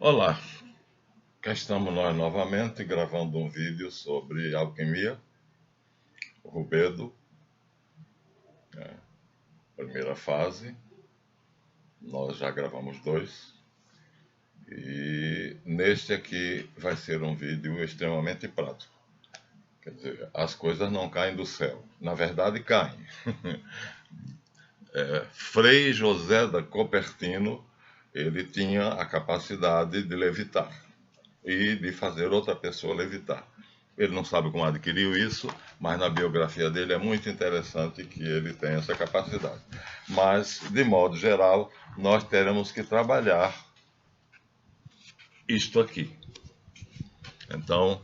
Olá, cá estamos nós novamente gravando um vídeo sobre alquimia, rubedo, primeira fase. Nós já gravamos 2 e neste aqui vai ser um vídeo extremamente prático. Quer dizer, as coisas não caem do céu, na verdade caem. Frei José da Copertino, ele tinha a capacidade de levitar e de fazer outra pessoa levitar. Ele não sabe como adquiriu isso, mas na biografia dele é muito interessante que ele tem essa capacidade. Mas, de modo geral, nós teremos que trabalhar isto aqui. Então,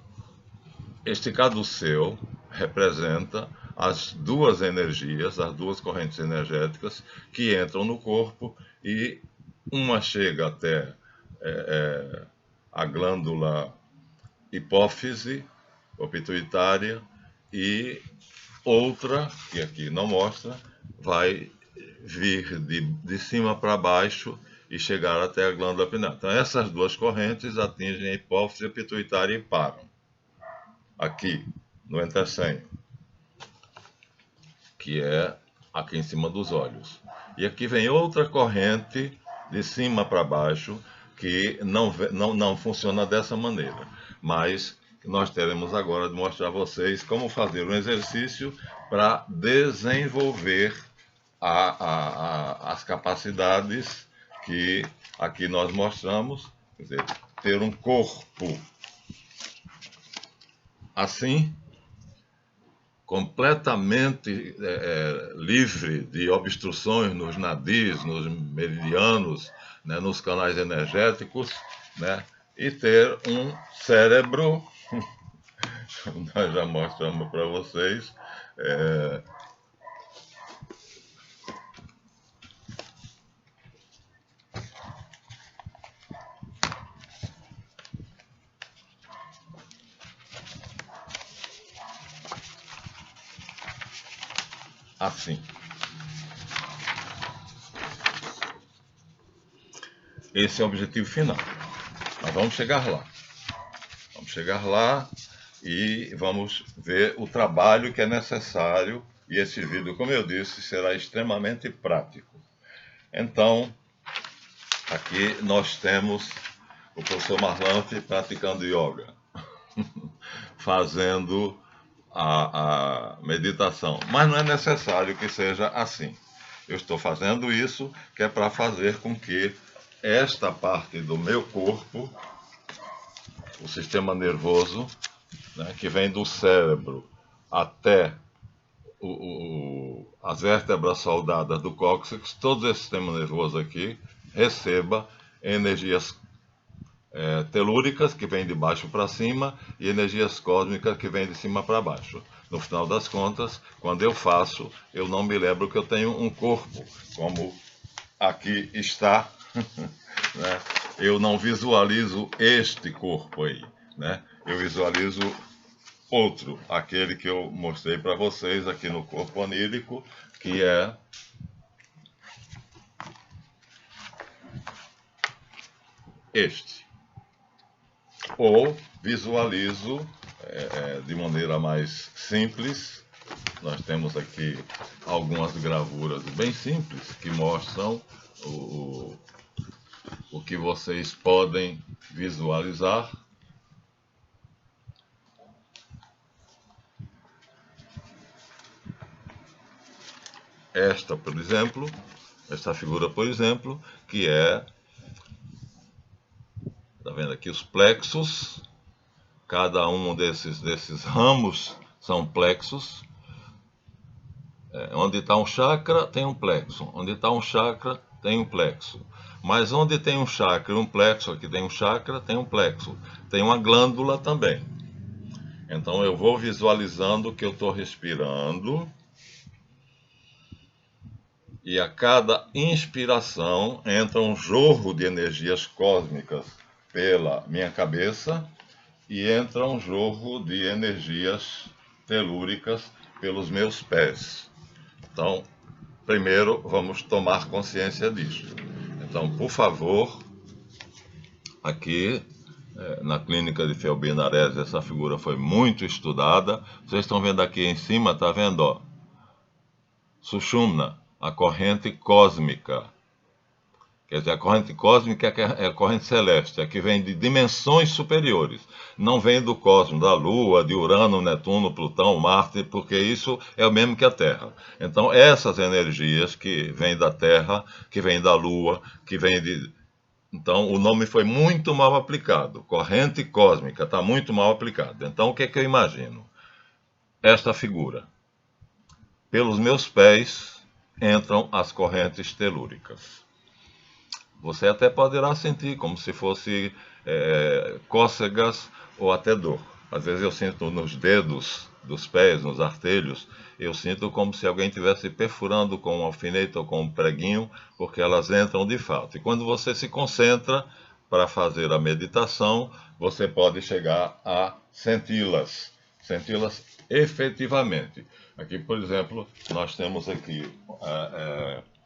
este caduceu representa as duas energias, as duas correntes energéticas que entram no corpo e uma chega até a glândula hipófise ou pituitária e outra, que aqui não mostra, vai vir de cima para baixo e chegar até a glândula pineal. Então essas duas correntes atingem a hipófise e a pituitária e param aqui no entrecânio, que é aqui em cima dos olhos. E aqui vem outra corrente de cima para baixo que não funciona dessa maneira, mas nós teremos agora de mostrar a vocês como fazer um exercício para desenvolver as capacidades que aqui nós mostramos, quer dizer, ter um corpo assim, completamente livre de obstruções nos nadis, nos meridianos, né, nos canais energéticos, né, e ter um cérebro, nós já mostramos para vocês, assim. Esse é o objetivo final. Mas vamos chegar lá. Vamos chegar lá e vamos ver o trabalho que é necessário. E esse vídeo, como eu disse, será extremamente prático. Então, aqui nós temos o professor Marlante praticando yoga, fazendo a meditação. Mas não é necessário que seja assim. Eu estou fazendo isso que é para fazer com que esta parte do meu corpo, o sistema nervoso, né, que vem do cérebro até as vértebras soldadas do cóccix, todo esse sistema nervoso aqui receba energias telúricas, que vêm de baixo para cima, e energias cósmicas, que vêm de cima para baixo. No final das contas, quando eu faço, eu não me lembro que eu tenho um corpo, como aqui está, né? Eu não visualizo este corpo aí, né? Eu visualizo outro, aquele que eu mostrei para vocês aqui no corpo onírico, que é este. Ou visualizo de maneira mais simples. Nós temos aqui algumas gravuras bem simples que mostram o que vocês podem visualizar. Esta, por exemplo, esta figura, por exemplo, que é, está vendo aqui os plexos, cada um desses ramos são plexos. Onde está um chakra, tem um plexo. Onde está um chakra, tem um plexo. Mas onde tem um chakra e um plexo, aqui tem um chakra, tem um plexo. Tem uma glândula também. Então eu vou visualizando que eu estou respirando. E a cada inspiração entra um jorro de energias cósmicas pela minha cabeça e entra um jorro de energias telúricas pelos meus pés. Então, primeiro vamos tomar consciência disso. Então, por favor, aqui, na clínica de Felbinarese, essa figura foi muito estudada. Vocês estão vendo aqui em cima, está vendo, ó? Sushumna, a corrente cósmica. Quer dizer, a corrente cósmica é a corrente celeste, a que vem de dimensões superiores. Não vem do cosmos, da Lua, de Urano, Netuno, Plutão, Marte, porque isso é o mesmo que a Terra. Então, essas energias que vêm da Terra, que vêm da Lua, que vêm de... Então, o nome foi muito mal aplicado. Corrente cósmica, está muito mal aplicado. Então, o que é que eu imagino? Esta figura. Pelos meus pés entram as correntes telúricas. Você até poderá sentir como se fosse cócegas ou até dor. Às vezes eu sinto nos dedos dos pés, nos artelhos, eu sinto como se alguém estivesse perfurando com um alfinete ou com um preguinho, porque elas entram de fato. E quando você se concentra para fazer a meditação, você pode chegar a senti-las efetivamente. Aqui, por exemplo, nós temos aqui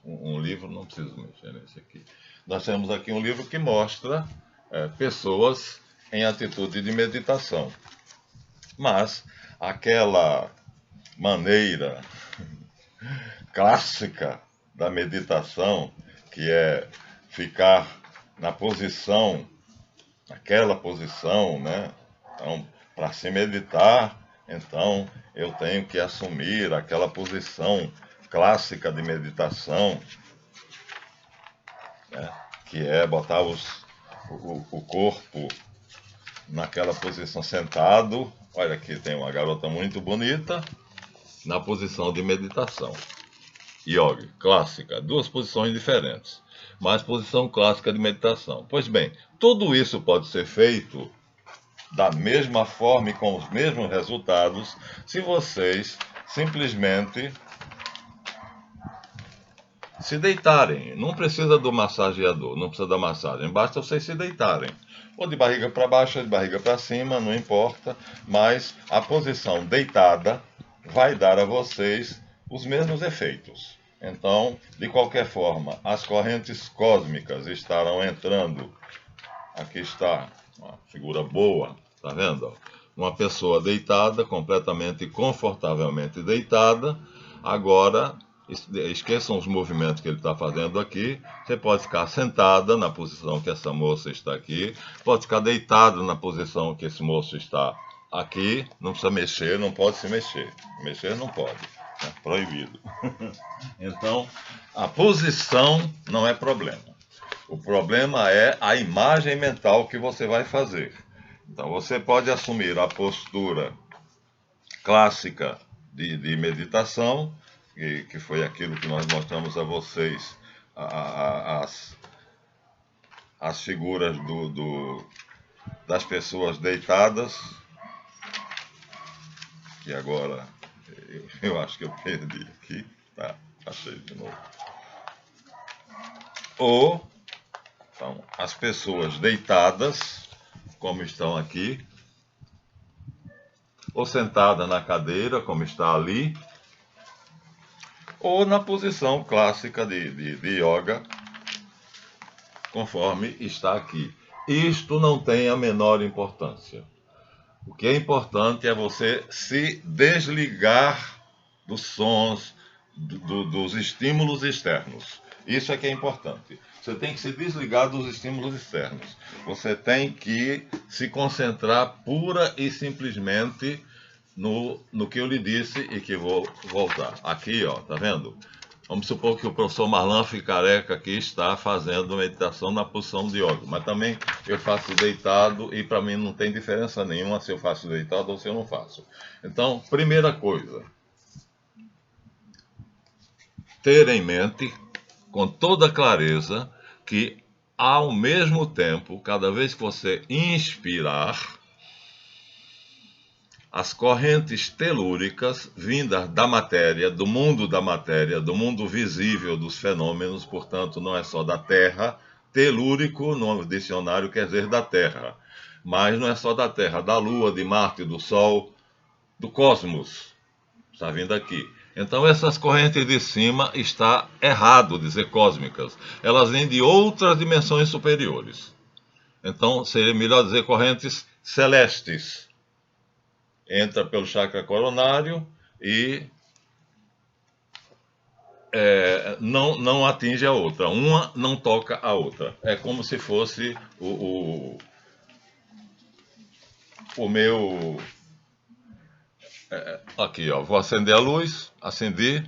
um livro, não preciso mexer nesse aqui. Nós temos aqui um livro que mostra pessoas em atitude de meditação. Mas aquela maneira clássica da meditação, que é ficar na posição, naquela posição, né? Então, para se meditar, então eu tenho que assumir aquela posição clássica de meditação, né? Que é botar o corpo naquela posição sentado. Olha, aqui tem uma garota muito bonita na posição de meditação. Yoga, clássica, duas posições diferentes, mas posição clássica de meditação. Pois bem, tudo isso pode ser feito da mesma forma e com os mesmos resultados se vocês simplesmente se deitarem. Não precisa do massageador, não precisa da massagem, basta vocês se deitarem. Ou de barriga para baixo, ou de barriga para cima, não importa, mas a posição deitada vai dar a vocês os mesmos efeitos. Então, de qualquer forma, as correntes cósmicas estarão entrando. Aqui está uma figura boa, tá vendo? Uma pessoa deitada, completamente confortavelmente deitada. Agora, esqueçam os movimentos que ele está fazendo aqui. Você pode ficar sentada na posição que essa moça está aqui. Pode ficar deitado na posição que esse moço está aqui. Não precisa mexer, não pode se mexer. Mexer não pode, é proibido. Então, a posição não é problema. O problema é a imagem mental que você vai fazer. Então, você pode assumir a postura clássica de meditação, que foi aquilo que nós mostramos a vocês, as figuras das pessoas deitadas, que agora eu acho que eu perdi aqui, tá, achei de novo. Ou, então, as pessoas deitadas, como estão aqui, ou sentada na cadeira, como está ali, ou na posição clássica de yoga, conforme está aqui. Isto não tem a menor importância. O que é importante é você se desligar dos sons, dos estímulos externos. Isso é que é importante. Você tem que se desligar dos estímulos externos. Você tem que se concentrar pura e simplesmente no que eu lhe disse e que vou voltar. Aqui, ó, tá vendo? Vamos supor que o professor Marlan Ficareca aqui está fazendo meditação na posição de yoga, mas também eu faço deitado e para mim não tem diferença nenhuma se eu faço deitado ou se eu não faço. Então, primeira coisa, ter em mente com toda clareza que ao mesmo tempo, cada vez que você inspirar, as correntes telúricas vindas da matéria, do mundo visível dos fenômenos, portanto, não é só da Terra. Telúrico, no dicionário, quer dizer da Terra. Mas não é só da Terra, da Lua, de Marte, do Sol, do cosmos. Está vindo aqui. Então, essas correntes de cima está errado dizer cósmicas. Elas vêm de outras dimensões superiores. Então seria melhor dizer correntes celestes. Entra pelo chakra coronário e não atinge a outra. Uma não toca a outra. É como se fosse o meu... Aqui, ó. Vou acender a luz, acendi,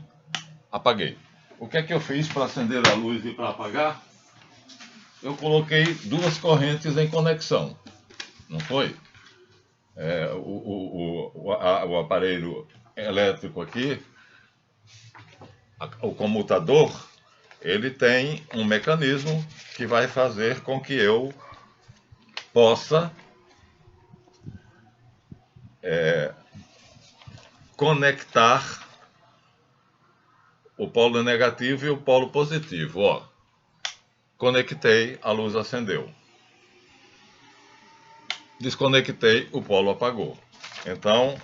apaguei. O que é que eu fiz para acender a luz e para apagar? Eu coloquei duas correntes em conexão, não foi? O aparelho elétrico aqui, o comutador, ele tem um mecanismo que vai fazer com que eu possa conectar o polo negativo e o polo positivo. Ó, conectei, a luz acendeu. Desconectei, o polo apagou. Então,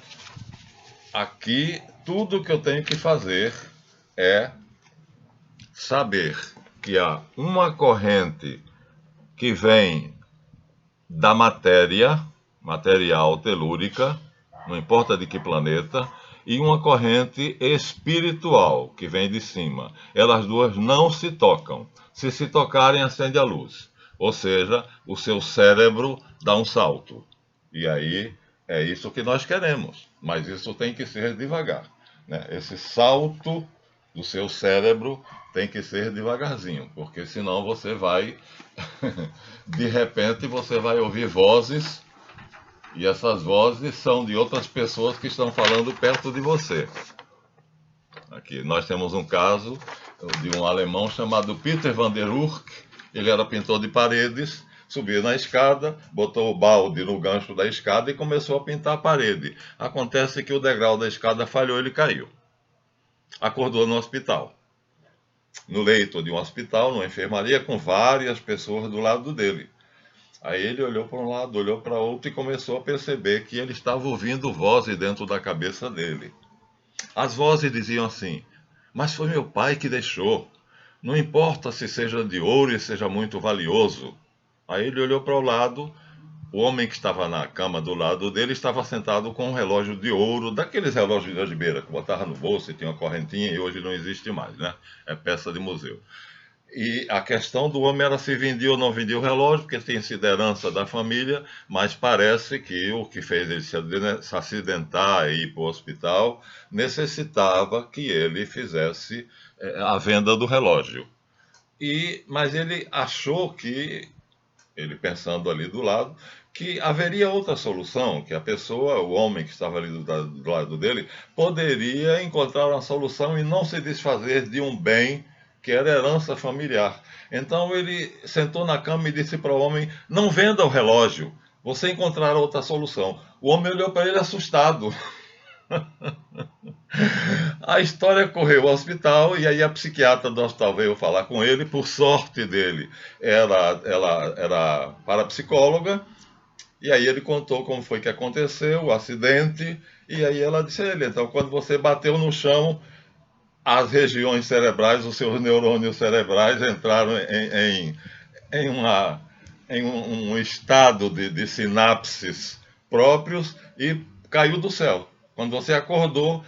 aqui, tudo que eu tenho que fazer é saber que há uma corrente que vem da matéria, material telúrica, não importa de que planeta, e uma corrente espiritual, que vem de cima. Elas duas não se tocam. Se tocarem, acende a luz. Ou seja, o seu cérebro dá um salto. E aí é isso que nós queremos. Mas isso tem que ser devagar, né? Esse salto do seu cérebro tem que ser devagarzinho, porque senão você vai, de repente, você vai ouvir vozes, e essas vozes são de outras pessoas que estão falando perto de você. Aqui nós temos um caso de um alemão chamado Peter van der Urk. Ele era pintor de paredes, subiu na escada, botou o balde no gancho da escada e começou a pintar a parede. Acontece que o degrau da escada falhou e ele caiu. Acordou no hospital. No leito de um hospital, numa enfermaria, com várias pessoas do lado dele. Aí ele olhou para um lado, olhou para outro e começou a perceber que ele estava ouvindo vozes dentro da cabeça dele. As vozes diziam assim: mas foi meu pai que deixou. Não importa se seja de ouro e seja muito valioso. Aí ele olhou para o lado. O homem que estava na cama do lado dele estava sentado com um relógio de ouro, daqueles relógios de algibeira que botava no bolso e tinha uma correntinha, e hoje não existe mais, né? É peça de museu. E a questão do homem era se vendia ou não vendia o relógio, porque tem sido herança da família, mas parece que o que fez ele se acidentar e ir para o hospital necessitava que ele fizesse a venda do relógio. Mas ele achou que, ele pensando ali do lado, que haveria outra solução, que a pessoa, o homem que estava ali do lado dele, poderia encontrar uma solução e não se desfazer de um bem que era herança familiar. Então ele sentou na cama e disse para o homem: não venda o relógio, você encontrará outra solução. O homem olhou para ele assustado. A história correu ao hospital e aí a psiquiatra do hospital veio falar com ele. Por sorte dele, ela era parapsicóloga. E aí ele contou como foi que aconteceu, o acidente. E aí ela disse a ele: então, quando você bateu no chão, as regiões cerebrais, os seus neurônios cerebrais entraram em um estado de sinapses próprios e caiu do céu. Quando você acordou,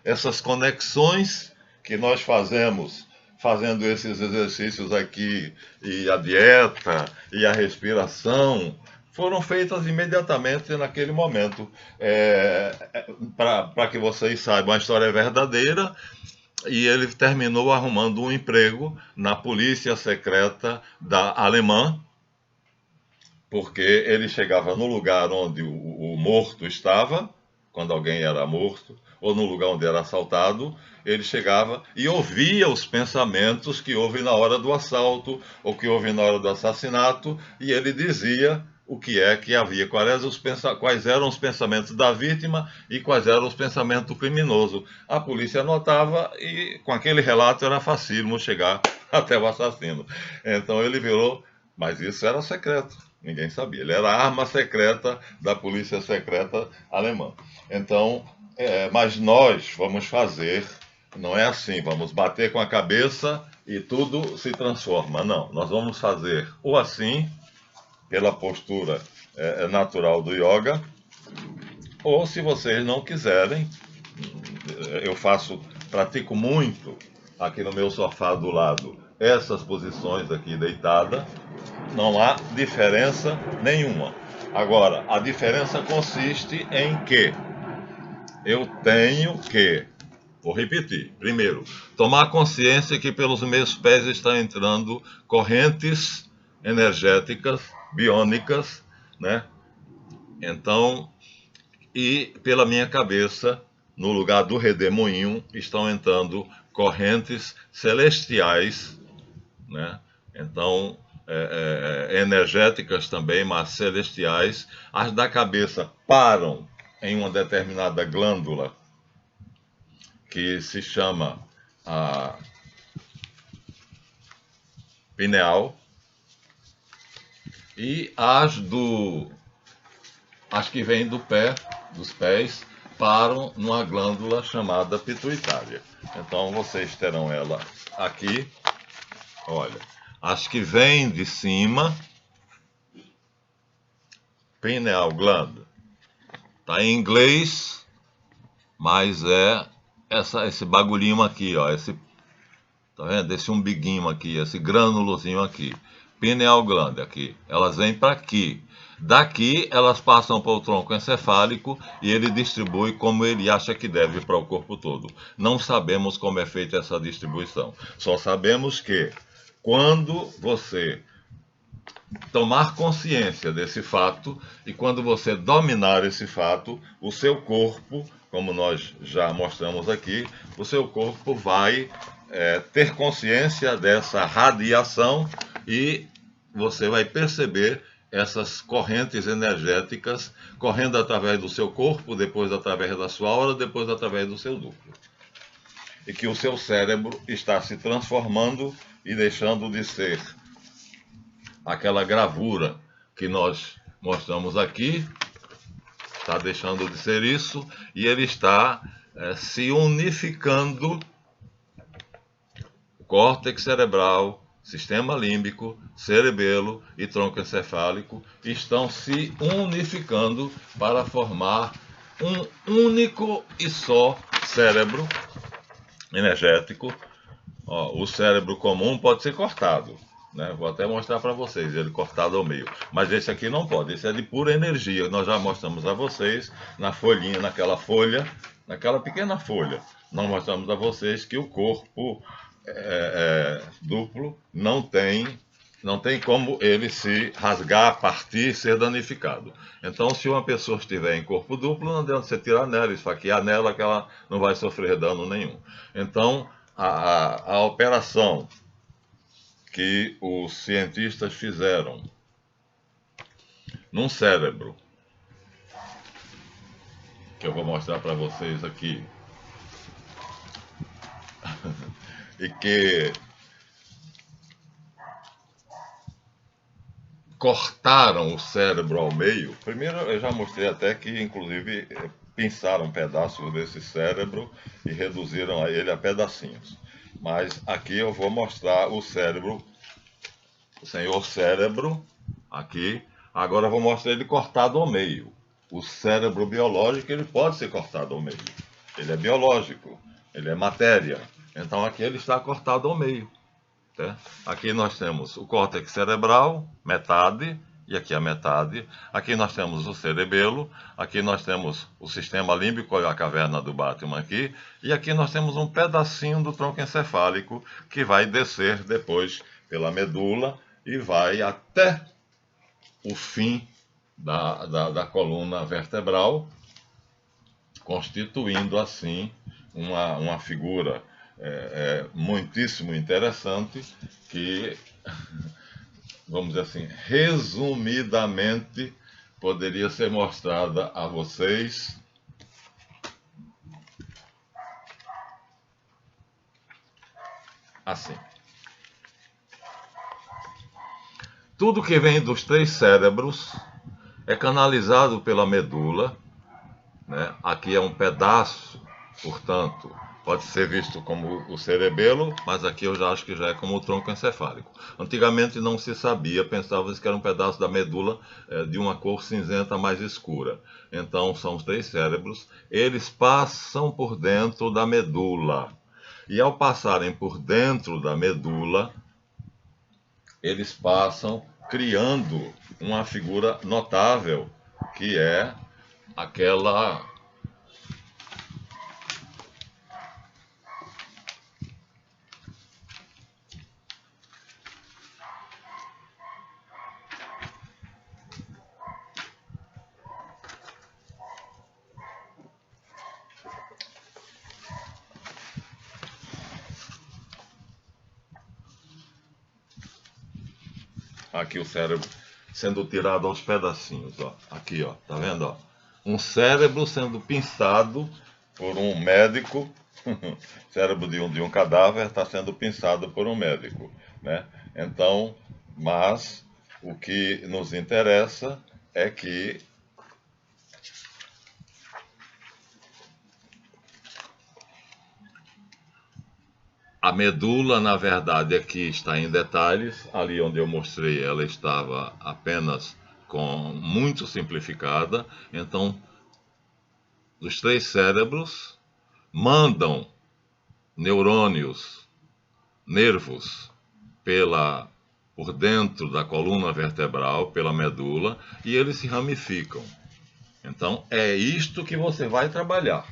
essas conexões que nós fazemos, fazendo esses exercícios aqui, e a dieta, e a respiração, foram feitas imediatamente naquele momento. Para que vocês saibam, a história é verdadeira. E ele terminou arrumando um emprego na polícia secreta da alemã, porque ele chegava no lugar onde o morto estava, quando alguém era morto, ou no lugar onde era assaltado, ele chegava e ouvia os pensamentos que houve na hora do assalto, ou que houve na hora do assassinato, e ele dizia o que é que havia, quais eram os pensamentos da vítima e quais eram os pensamentos do criminoso. A polícia anotava e com aquele relato era facílimo chegar até o assassino. Então ele virou, mas isso era secreto, ninguém sabia. Ele era a arma secreta da polícia secreta alemã. Então, mas nós vamos fazer, não é assim, vamos bater com a cabeça e tudo se transforma. Não, nós vamos fazer ou assim, pela postura natural do yoga, ou se vocês não quiserem, eu pratico muito aqui no meu sofá do lado essas posições aqui deitada, não há diferença nenhuma. Agora, a diferença consiste em que eu tenho que, vou repetir, primeiro, tomar consciência que pelos meus pés estão entrando correntes energéticas, biônicas, né? Então, e pela minha cabeça, no lugar do redemoinho, estão entrando correntes celestiais, né? Então, energéticas também, mas celestiais. As da cabeça param em uma determinada glândula que se chama a pineal, e as que vêm do pé, dos pés, param numa glândula chamada pituitária. Então vocês terão ela aqui, olha, as que vêm de cima, pineal gland, tá em inglês, mas é esse bagulhinho aqui, ó, tá vendo? Esse umbiguinho aqui, esse grânulozinho aqui, pineal gland aqui, elas vêm para aqui. Daqui elas passam para o tronco encefálico e ele distribui como ele acha que deve para o corpo todo. Não sabemos como é feita essa distribuição. Só sabemos que quando você tomar consciência desse fato e quando você dominar esse fato, o seu corpo, como nós já mostramos aqui, o seu corpo vai ter consciência dessa radiação e você vai perceber essas correntes energéticas correndo através do seu corpo, depois através da sua aura, depois através do seu núcleo. E que o seu cérebro está se transformando e deixando de ser aquela gravura que nós mostramos aqui, está deixando de ser isso, e ele está se unificando. O córtex cerebral, sistema límbico, cerebelo e tronco encefálico estão se unificando para formar um único e só cérebro energético. Ó, o cérebro comum pode ser cortado, né? Vou até mostrar para vocês ele cortado ao meio, mas esse aqui não pode, esse é de pura energia. Nós já mostramos a vocês na folhinha, naquela pequena folha, nós mostramos a vocês que o corpo duplo não tem como ele se rasgar, partir, ser danificado. Então, se uma pessoa estiver em corpo duplo, não adianta você tirar nela, esfaquear nela, que ela não vai sofrer dano nenhum. Então, a operação que os cientistas fizeram num cérebro, que eu vou mostrar para vocês aqui, e que cortaram o cérebro ao meio. Primeiro, eu já mostrei até que, inclusive, pinçaram pedaços desse cérebro e reduziram ele a pedacinhos. Mas aqui eu vou mostrar o cérebro, o senhor cérebro, aqui. Agora eu vou mostrar ele cortado ao meio. O cérebro biológico, ele pode ser cortado ao meio. Ele é biológico, ele é matéria. Então aqui ele está cortado ao meio. Tá? Aqui nós temos o córtex cerebral, metade, e aqui a metade. Aqui nós temos o cerebelo, aqui nós temos o sistema límbico, a caverna do Batman aqui, e aqui nós temos um pedacinho do tronco encefálico que vai descer depois pela medula e vai até o fim da coluna vertebral, constituindo assim uma figura muitíssimo interessante que, vamos dizer assim, resumidamente poderia ser mostrada a vocês assim. Tudo que vem dos 3 cérebros é canalizado pela medula, né? Aqui é um pedaço, portanto, pode ser visto como o cerebelo, mas aqui eu já acho que já é como o tronco encefálico. Antigamente não se sabia, pensava-se que era um pedaço da medula de uma cor cinzenta mais escura. Então são os 3 cérebros, eles passam por dentro da medula. E ao passarem por dentro da medula, eles passam criando uma figura notável, que é aquela. Aqui o cérebro sendo tirado aos pedacinhos, ó. Aqui, ó, tá vendo, ó? Um cérebro sendo pinçado por um médico. Cérebro de um cadáver está sendo pinçado por um médico, né? Então, mas o que nos interessa é que a medula, na verdade, aqui está em detalhes. Ali onde eu mostrei, ela estava apenas muito simplificada. Então, os 3 cérebros mandam neurônios, nervos, por dentro da coluna vertebral, pela medula, e eles se ramificam. Então, é isto que você vai trabalhar.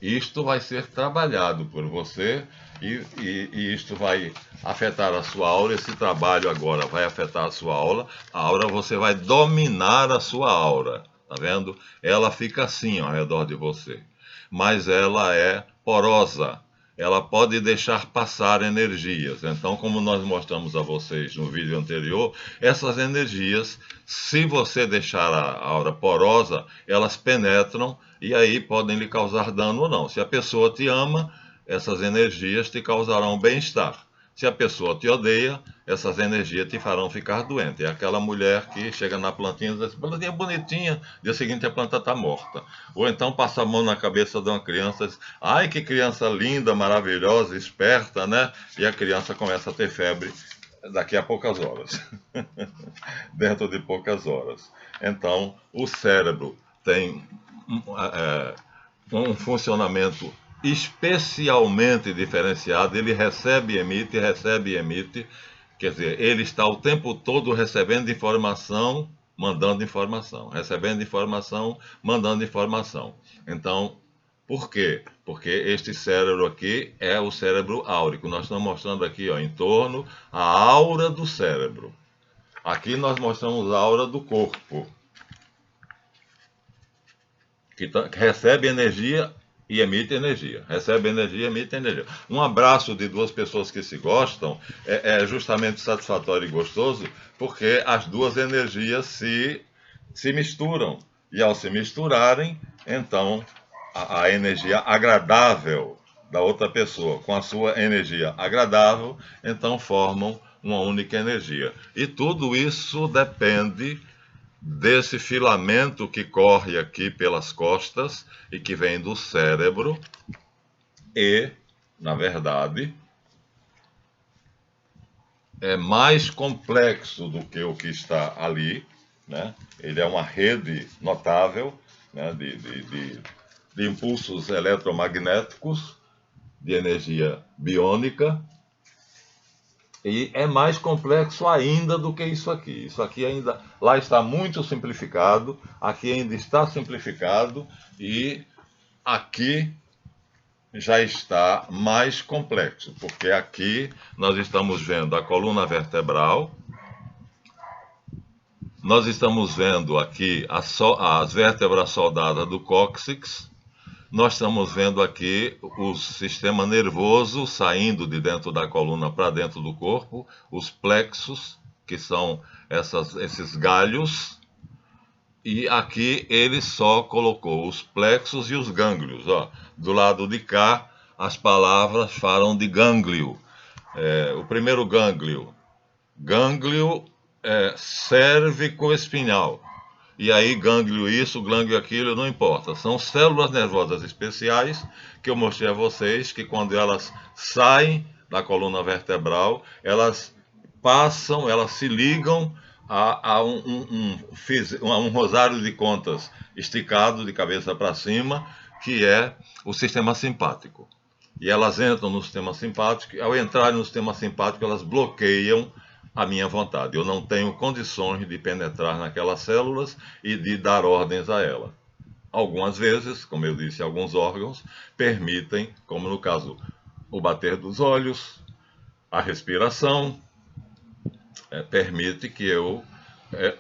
Isto vai ser trabalhado por você e isto vai afetar a sua aura. Esse trabalho agora vai afetar a sua aura, você vai dominar a sua aura, tá vendo? Ela fica assim ao redor de você, mas ela é porosa, ela pode deixar passar energias. Então, como nós mostramos a vocês no vídeo anterior, essas energias, se você deixar a aura porosa, elas penetram e aí podem lhe causar dano ou não. Se a pessoa te ama, essas energias te causarão bem-estar. Se a pessoa te odeia, essas energias te farão ficar doente. É aquela mulher que chega na plantinha e diz assim, plantinha bonitinha, dia seguinte a planta está morta. Ou então passa a mão na cabeça de uma criança e diz, ai que criança linda, maravilhosa, esperta, né? E a criança começa a ter febre daqui a poucas horas. Dentro de poucas horas. Então, o cérebro tem um funcionamento especialmente diferenciado. Ele recebe e emite, quer dizer, ele está o tempo todo recebendo informação, mandando informação, recebendo informação, mandando informação. Então, por quê? Porque este cérebro aqui é o cérebro áurico. Nós estamos mostrando aqui, ó, em torno a aura do cérebro. Aqui nós mostramos a aura do corpo, que recebe energia e emite energia. Recebe energia e emite energia. Um abraço de 2 pessoas que se gostam é justamente satisfatório e gostoso, porque as 2 energias se misturam. E ao se misturarem, então a energia agradável da outra pessoa com a sua energia agradável, então formam uma única energia. E tudo isso depende desse filamento que corre aqui pelas costas e que vem do cérebro e, na verdade, é mais complexo do que o que está ali, né? Ele é uma rede notável, né, de impulsos eletromagnéticos, de energia biônica, e é mais complexo ainda do que isso aqui. Isso aqui ainda, lá está muito simplificado, aqui ainda está simplificado e aqui já está mais complexo, porque aqui nós estamos vendo a coluna vertebral, nós estamos vendo aqui as vértebras soldadas do cóccix, nós estamos vendo aqui o sistema nervoso saindo de dentro da coluna para dentro do corpo, os plexos, que são esses galhos, e aqui ele só colocou os plexos e os gânglios. Ó. Do lado de cá, as palavras falam de gânglio. O primeiro gânglio, gânglio cervicoespinhal. e aí gânglio isso, gânglio aquilo, não importa. São células nervosas especiais que eu mostrei a vocês, que quando elas saem da coluna vertebral, elas passam, elas se ligam a um rosário de contas esticado de cabeça para cima, que é o sistema simpático. E elas entram no sistema simpático, e ao entrarem no sistema simpático, elas bloqueiam a minha vontade. Eu não tenho condições de penetrar naquelas células e de dar ordens a elas. Algumas vezes, como eu disse, alguns órgãos permitem, como no caso o bater dos olhos, a respiração, permite que eu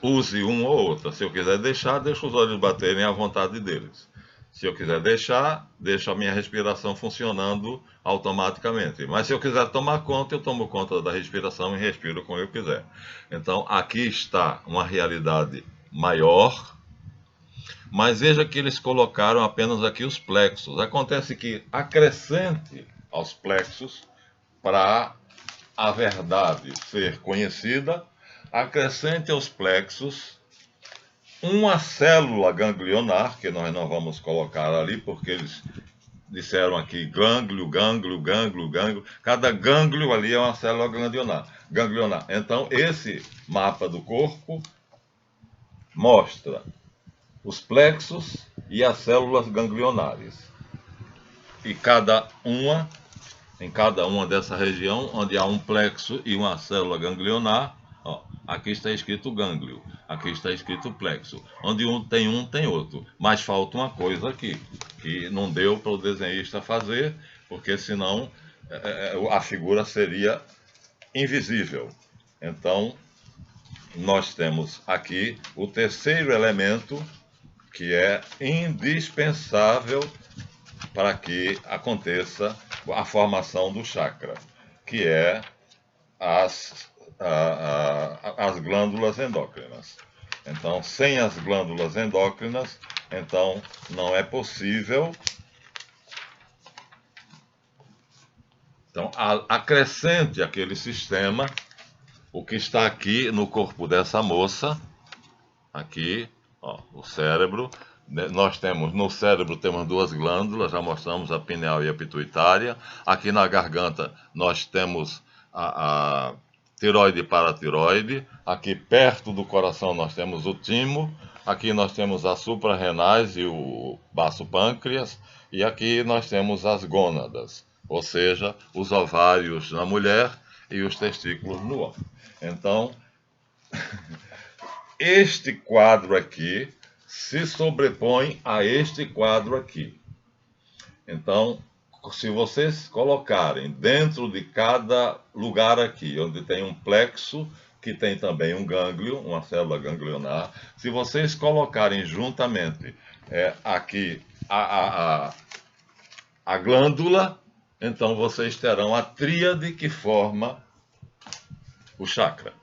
use um ou outra. Se eu quiser deixar, deixo os olhos baterem à vontade deles. Se eu quiser deixar, deixo a minha respiração funcionando automaticamente. Mas se eu quiser tomar conta, eu tomo conta da respiração e respiro como eu quiser. Então, aqui está uma realidade maior, mas veja que eles colocaram apenas aqui os plexos. Acontece que acrescente aos plexos, para a verdade ser conhecida, acrescente aos plexos uma célula ganglionar, que nós não vamos colocar ali, porque eles disseram aqui gânglio, gânglio, gânglio, gânglio. Cada gânglio ali é uma célula ganglionar. Então, esse mapa do corpo mostra os plexos e as células ganglionares. E em cada uma dessa região, onde há um plexo e uma célula ganglionar, ó, aqui está escrito gânglio, aqui está escrito plexo. Onde um, tem outro. Mas falta uma coisa aqui, que não deu para o desenhista fazer, porque senão a figura seria invisível. Então, nós temos aqui o terceiro elemento, que é indispensável para que aconteça a formação do chakra, que é as glândulas endócrinas. Então, sem as glândulas endócrinas, então não é possível. Então, acrescente aquele sistema, o que está aqui no corpo dessa moça, aqui, ó, o cérebro. Nós temos, no cérebro temos duas glândulas, já mostramos a pineal e a pituitária. Aqui na garganta nós temos a tiroide e paratiroide. Aqui perto do coração nós temos o timo. Aqui nós temos as suprarrenais e o baço pâncreas. E aqui nós temos as gônadas, ou seja, os ovários na mulher e os testículos no homem. Então, este quadro aqui se sobrepõe a este quadro aqui. Então, se vocês colocarem dentro de cada lugar aqui, onde tem um plexo, que tem também um gânglio, uma célula ganglionar, se vocês colocarem juntamente aqui a glândula, então vocês terão a tríade que forma o chakra.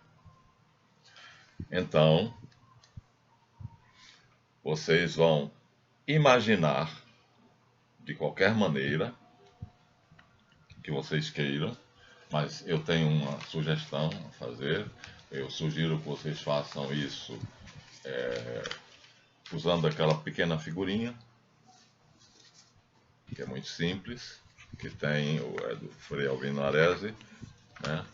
Então, vocês vão imaginar, de qualquer maneira que vocês queiram, mas eu tenho uma sugestão a fazer. Eu sugiro que vocês façam isso usando aquela pequena figurinha, que é muito simples, que tem do Frei Albino Arese, né?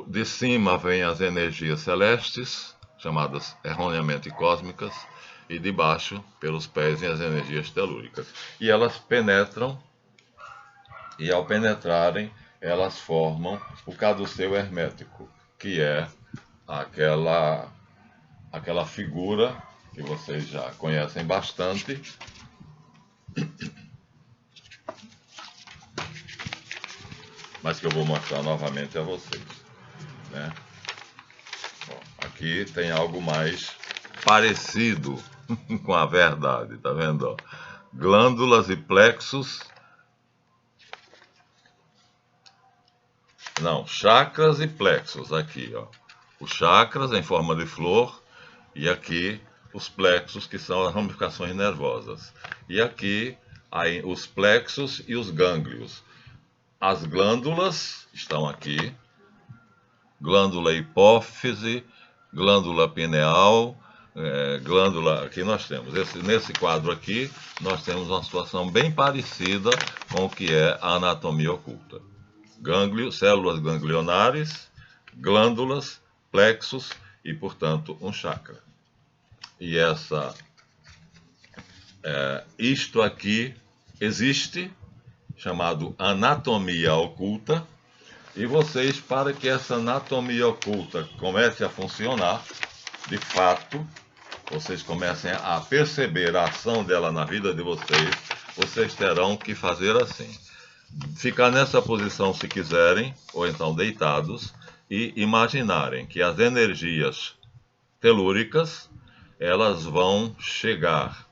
De cima vem as energias celestes, chamadas erroneamente cósmicas, e de baixo, pelos pés, vem as energias telúricas. E elas penetram, e ao penetrarem, elas formam o caduceu hermético, que é aquela figura que vocês já conhecem bastante, mas que eu vou mostrar novamente a vocês, né? Bom, aqui tem algo mais parecido com a verdade, tá vendo? Ó? Glândulas e plexos. Não, chakras e plexos aqui, ó. Os chakras em forma de flor e aqui os plexos, que são as ramificações nervosas. E aqui aí, os plexos e os gânglios. As glândulas estão aqui, glândula hipófise, glândula pineal, glândula, aqui nós temos, nesse quadro aqui, nós temos uma situação bem parecida com o que é a anatomia oculta. Células ganglionares, glândulas, plexos e, portanto, um chakra. E isto aqui existe, chamado anatomia oculta, e vocês, para que essa anatomia oculta comece a funcionar, de fato, vocês comecem a perceber a ação dela na vida de vocês, vocês terão que fazer assim. Ficar nessa posição se quiserem, ou então deitados, e imaginarem que as energias telúricas, elas vão chegar,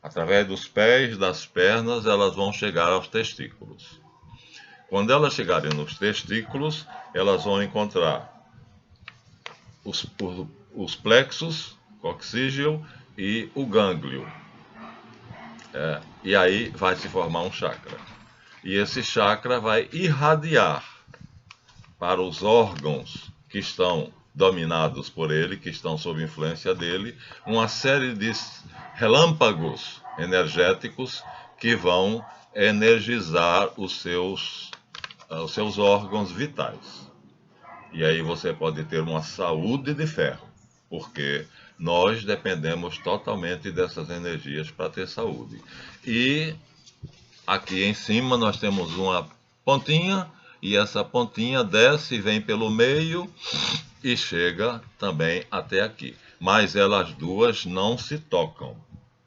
através dos pés, das pernas, elas vão chegar aos testículos. Quando elas chegarem nos testículos, elas vão encontrar os plexos, coxígeo e o gânglio. E aí vai se formar um chakra. E esse chakra vai irradiar para os órgãos que estão dominados por ele, que estão sob influência dele, uma série de relâmpagos energéticos que vão energizar os seus órgãos vitais. E aí você pode ter uma saúde de ferro, porque nós dependemos totalmente dessas energias para ter saúde. E aqui em cima nós temos uma pontinha, e essa pontinha desce e vem pelo meio e chega também até aqui. Mas elas duas não se tocam.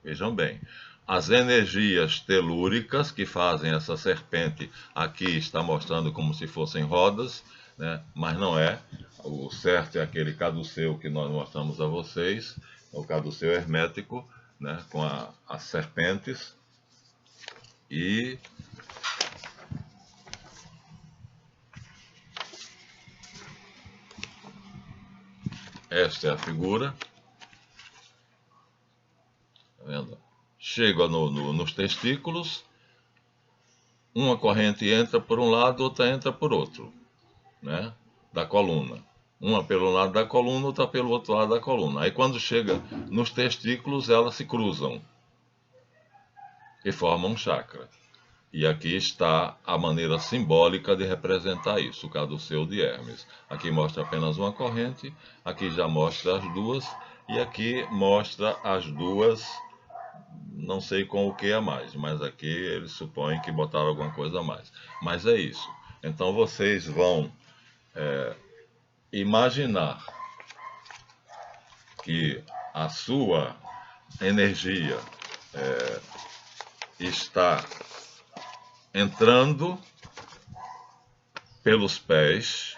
Vejam bem, as energias telúricas que fazem essa serpente, aqui está mostrando como se fossem rodas, né? Mas não é. O certo é aquele caduceu que nós mostramos a vocês, o caduceu hermético, né? Com as serpentes. E esta é a figura. Tá vendo? Chega nos testículos, uma corrente entra por um lado, outra entra por outro, né? Da coluna. Uma pelo lado da coluna, outra pelo outro lado da coluna. Aí quando chega nos testículos, elas se cruzam e formam um chakra. E aqui está a maneira simbólica de representar isso, o caduceu de Hermes. Aqui mostra apenas uma corrente, aqui já mostra as duas, e aqui mostra as duas, não sei com o que a mais, mas aqui eles supõem que botaram alguma coisa a mais. Mas é isso. Então vocês vão imaginar que a sua energia está entrando pelos pés.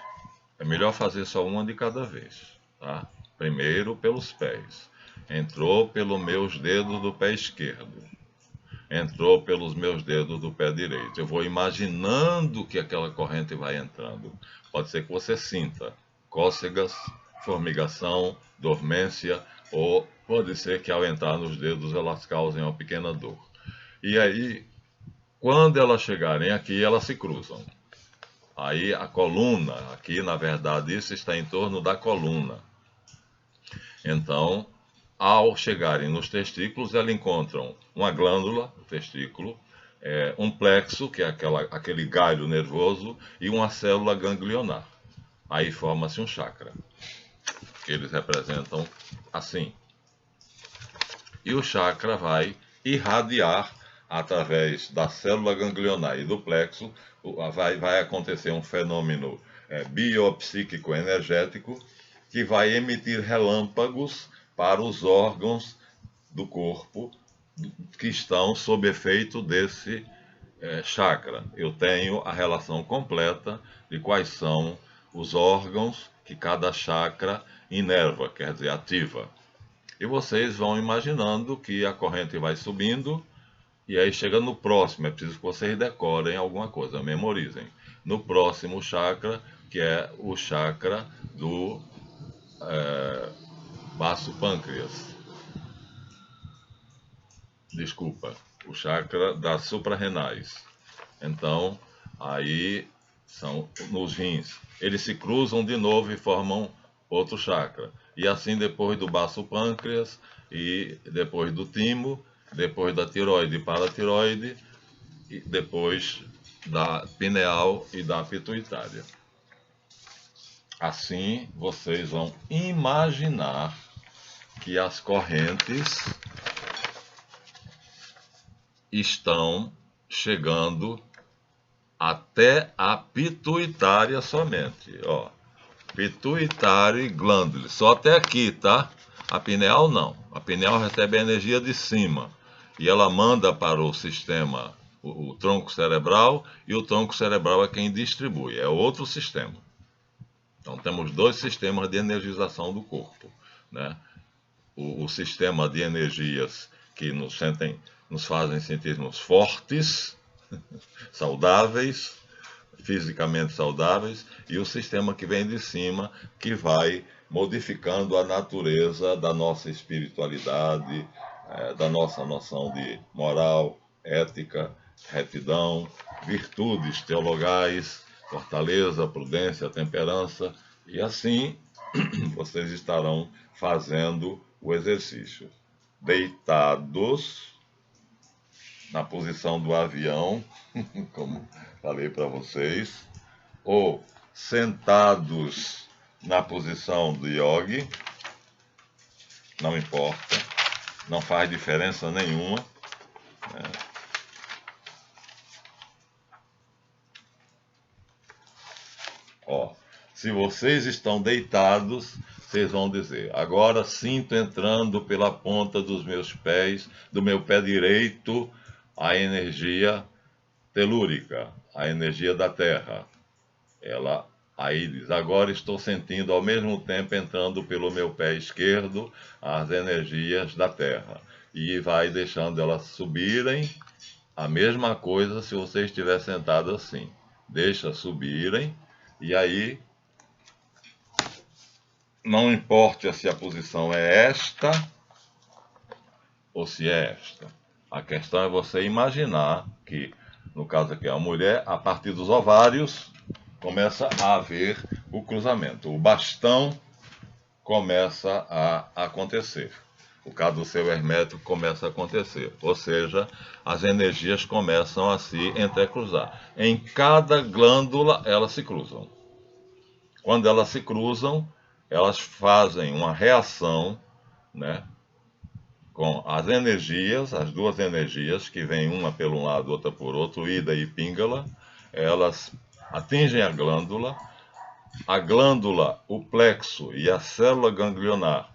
É melhor fazer só uma de cada vez, tá? Primeiro pelos pés. Entrou pelos meus dedos do pé esquerdo. Entrou pelos meus dedos do pé direito. Eu vou imaginando que aquela corrente vai entrando. Pode ser que você sinta cócegas, formigação, dormência, ou pode ser que ao entrar nos dedos elas causem uma pequena dor. E aí, quando elas chegarem aqui, elas se cruzam. Aí a coluna, aqui na verdade isso está em torno da coluna. Então, ao chegarem nos testículos, elas encontram uma glândula, o testículo, um plexo, que é aquele galho nervoso, e uma célula ganglionar. Aí forma-se um chakra, que eles representam assim. E o chakra vai irradiar através da célula ganglionar e do plexo, vai acontecer um fenômeno biopsíquico energético que vai emitir relâmpagos para os órgãos do corpo que estão sob efeito desse chakra. Eu tenho a relação completa de quais são os órgãos que cada chakra inerva, quer dizer, ativa. E vocês vão imaginando que a corrente vai subindo, e aí chega no próximo, é preciso que vocês decorem alguma coisa, memorizem. No próximo chakra, que é o chakra do baço pâncreas. Desculpa, o chakra das suprarrenais. Então, aí são nos rins. Eles se cruzam de novo e formam outro chakra. E assim depois do baço pâncreas, e depois do timo, depois da tireoide e paratireoide, e depois da pineal e da pituitária. Assim, vocês vão imaginar que as correntes estão chegando até a pituitária somente. Ó, pituitária e glândula, só até aqui, tá? A pineal não. A pineal recebe a energia de cima e ela manda para o sistema, o tronco cerebral, e o tronco cerebral é quem distribui, é outro sistema. Então temos dois sistemas de energização do corpo, né? O sistema de energias que nos fazem sentirmos fortes, saudáveis, fisicamente saudáveis, e o sistema que vem de cima, que vai modificando a natureza da nossa espiritualidade, da nossa noção de moral, ética, retidão, virtudes teologais, fortaleza, prudência, temperança, e assim vocês estarão fazendo o exercício. Deitados na posição do avião, como falei para vocês, ou sentados na posição do yogi, não importa, não faz diferença nenhuma, né? Ó, se vocês estão deitados, vocês vão dizer: agora sinto entrando pela ponta dos meus pés, do meu pé direito, a energia telúrica, a energia da Terra. Ela aí diz: agora estou sentindo ao mesmo tempo entrando pelo meu pé esquerdo as energias da Terra. E vai deixando elas subirem. A mesma coisa se você estiver sentado assim. Deixa subirem. E aí, não importa se a posição é esta ou se é esta. A questão é você imaginar que, no caso aqui, a mulher, a partir dos ovários, começa a haver o cruzamento. O bastão começa a acontecer. O caduceu hermético começa a acontecer. Ou seja, as energias começam a se entrecruzar. Em cada glândula, elas se cruzam. Quando elas se cruzam, elas fazem uma reação, né, com as energias, as duas energias, que vêm uma pelo um lado, outra por outro, ida e píngala, elas atingem a glândula, o plexo e a célula ganglionar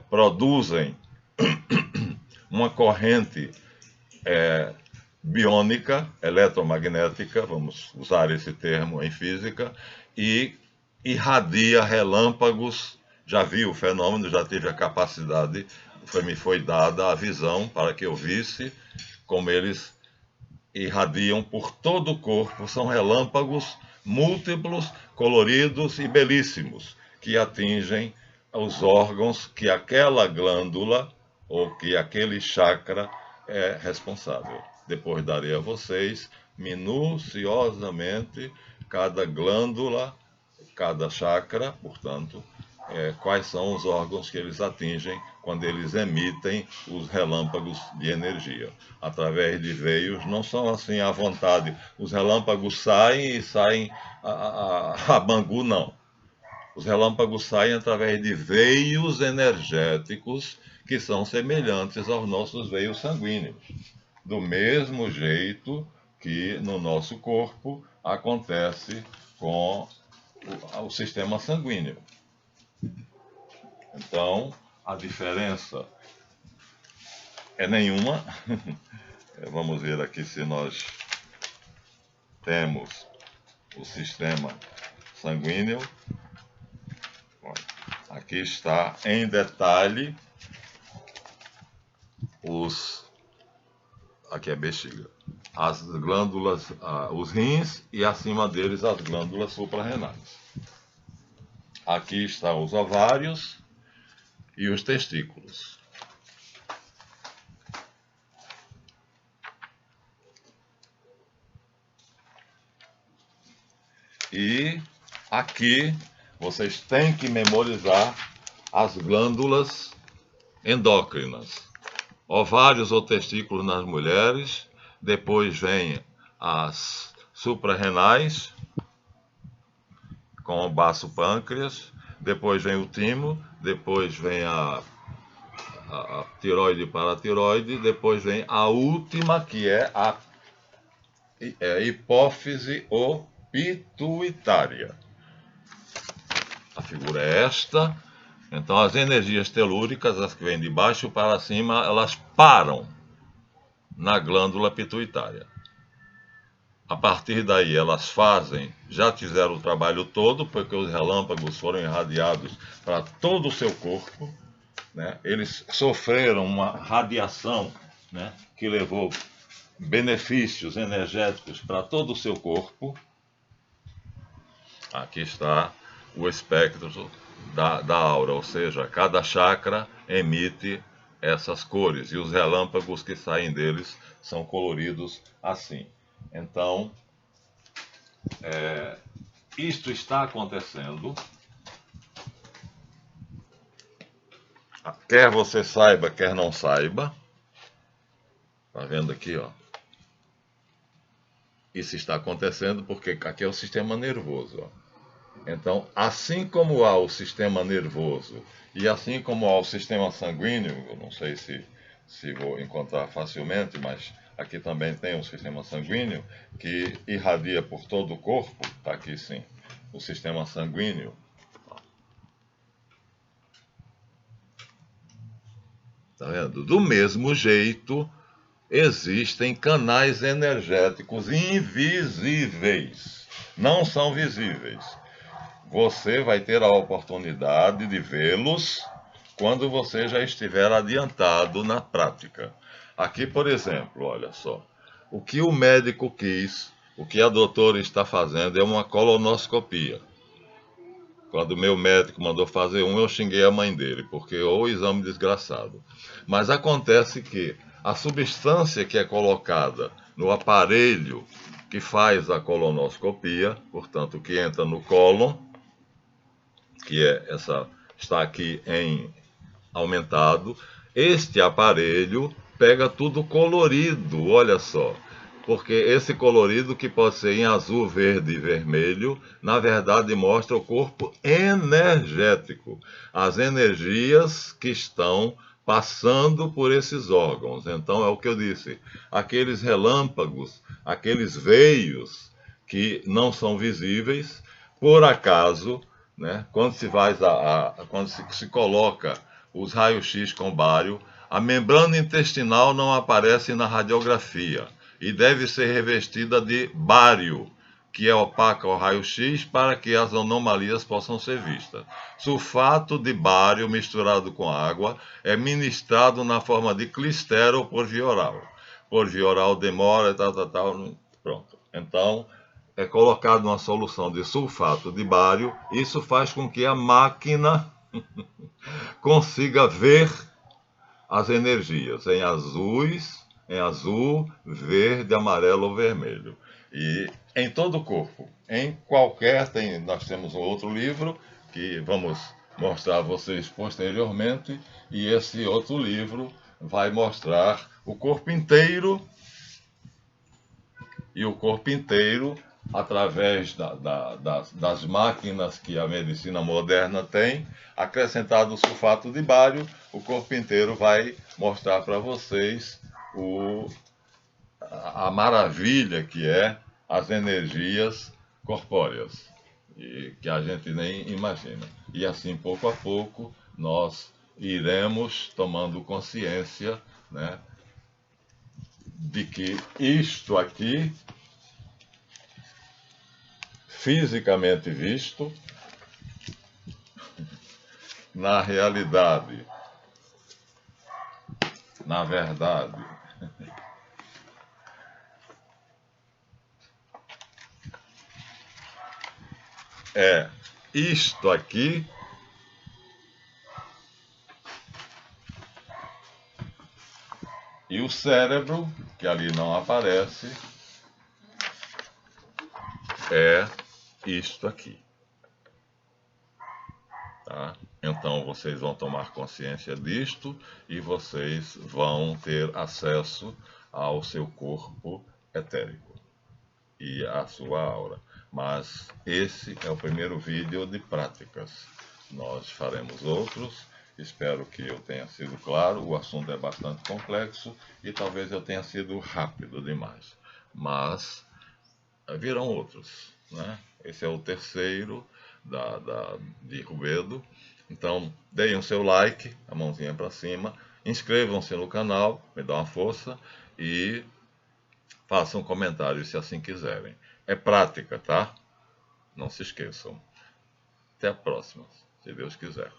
produzem uma corrente biônica, eletromagnética, vamos usar esse termo em física, e irradia relâmpagos. Já vi o fenômeno, já tive a capacidade, me foi dada a visão para que eu visse como eles irradiam por todo o corpo. São relâmpagos múltiplos, coloridos e belíssimos, que atingem os órgãos que aquela glândula ou que aquele chakra é responsável. Depois darei a vocês, minuciosamente, cada glândula, cada chakra, portanto, quais são os órgãos que eles atingem quando eles emitem os relâmpagos de energia. Através de veios, não são assim à vontade. Os relâmpagos saem e saem a Bangu, não. Os relâmpagos saem através de veios energéticos que são semelhantes aos nossos veios sanguíneos. Do mesmo jeito que no nosso corpo acontece com o sistema sanguíneo. Então, a diferença é nenhuma. Vamos ver aqui se nós temos o sistema sanguíneo. Aqui está em detalhe aqui é a bexiga, as glândulas, os rins e acima deles as glândulas suprarrenais. Aqui estão os ovários e os testículos. E aqui vocês têm que memorizar as glândulas endócrinas. Ovários ou testículos nas mulheres, depois vem as suprarrenais, com o baço pâncreas, depois vem o timo, depois vem a tiroide e paratiroide, depois vem a última, que é a hipófise ou pituitária. A figura é esta. Então as energias telúricas, as que vêm de baixo para cima, elas param na glândula pituitária. A partir daí elas já fizeram o trabalho todo, porque os relâmpagos foram irradiados para todo o seu corpo, né? Eles sofreram uma radiação, né, que levou benefícios energéticos para todo o seu corpo. Aqui está o espectro da aura, ou seja, cada chakra emite essas cores, e os relâmpagos que saem deles são coloridos assim. Então, isto está acontecendo, quer você saiba, quer não saiba. Tá vendo aqui, ó? Isso está acontecendo porque aqui é o sistema nervoso, ó. Então, assim como há o sistema nervoso e assim como há o sistema sanguíneo, eu não sei se vou encontrar facilmente, mas aqui também tem o sistema sanguíneo que irradia por todo o corpo, está aqui sim, o sistema sanguíneo. Tá vendo? Do mesmo jeito, existem canais energéticos invisíveis, não são visíveis. Você vai ter a oportunidade de vê-los quando você já estiver adiantado na prática. Aqui, por exemplo, olha só, o que o médico quis, o que a doutora está fazendo é uma colonoscopia. Quando o meu médico mandou fazer eu xinguei a mãe dele, porque o exame desgraçado. Mas acontece que a substância que é colocada no aparelho que faz a colonoscopia, portanto, que entra no cólon, que está aqui em aumentado, este aparelho pega tudo colorido, olha só. Porque esse colorido, que pode ser em azul, verde e vermelho, na verdade mostra o corpo energético, as energias que estão passando por esses órgãos. Então é o que eu disse, aqueles relâmpagos, aqueles veios que não são visíveis, por acaso, né, quando se coloca os raios-x com bário, a membrana intestinal não aparece na radiografia e deve ser revestida de bário, que é opaca ao raio-x para que as anomalias possam ser vistas. Sulfato de bário misturado com água é ministrado na forma de clistério por via oral. Por via oral demora, pronto. Então, é colocado uma solução de sulfato de bário, isso faz com que a máquina consiga ver as energias em azul, verde, amarelo ou vermelho. E em todo o corpo, em qualquer, nós temos um outro livro que vamos mostrar a vocês posteriormente, e esse outro livro vai mostrar o corpo inteiro, e o corpo inteiro, através das máquinas que a medicina moderna tem, acrescentado o sulfato de bário, o corpo inteiro vai mostrar para vocês a maravilha que é as energias corpóreas, e que a gente nem imagina. E assim, pouco a pouco, nós iremos tomando consciência, né, de que isto aqui, fisicamente visto, na realidade, na verdade, é isto aqui, e o cérebro, que ali não aparece, é isto aqui. tá? Então vocês vão tomar consciência disto e vocês vão ter acesso ao seu corpo etérico e à sua aura. Mas esse é o primeiro vídeo de práticas. Nós faremos outros. Espero que eu tenha sido claro. O assunto é bastante complexo e talvez eu tenha sido rápido demais. Mas virão outros, né? Esse é o terceiro de Rubedo. Então, deem o seu like, a mãozinha para cima, inscrevam-se no canal, me dão uma força e façam comentários se assim quiserem. É prática, tá? Não se esqueçam. Até a próxima, se Deus quiser.